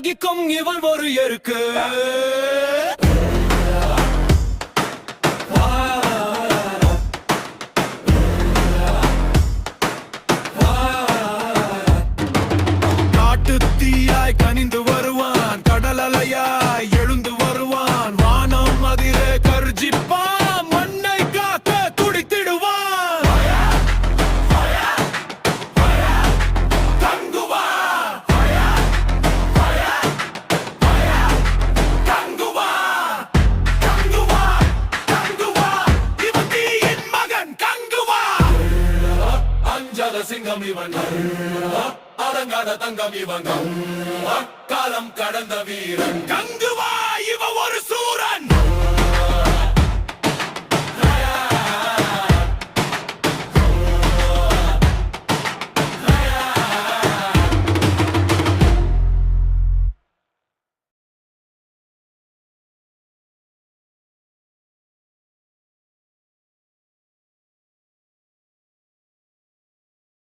சகிக்கும் இவன் ஒரு எருக்கு. தீயாய் கனிந்து வருவான், கடல் அலையாய் எழுந்து வருவான், வானம் அதிரே கர்ஜிப்பான், மண்ணை காக்க துடித்திடுவான். தங்குவான், தங்குவான், தங்குவான், தங்குவான், இவன் தீயின் மகன் கங்குவான். அஞ்சாத சிங்கம் இவன், அடங்காத தங்கம் இவன், காலம் கடந்த வீரன் கங்குவா, இவ ஒரு சூரன்.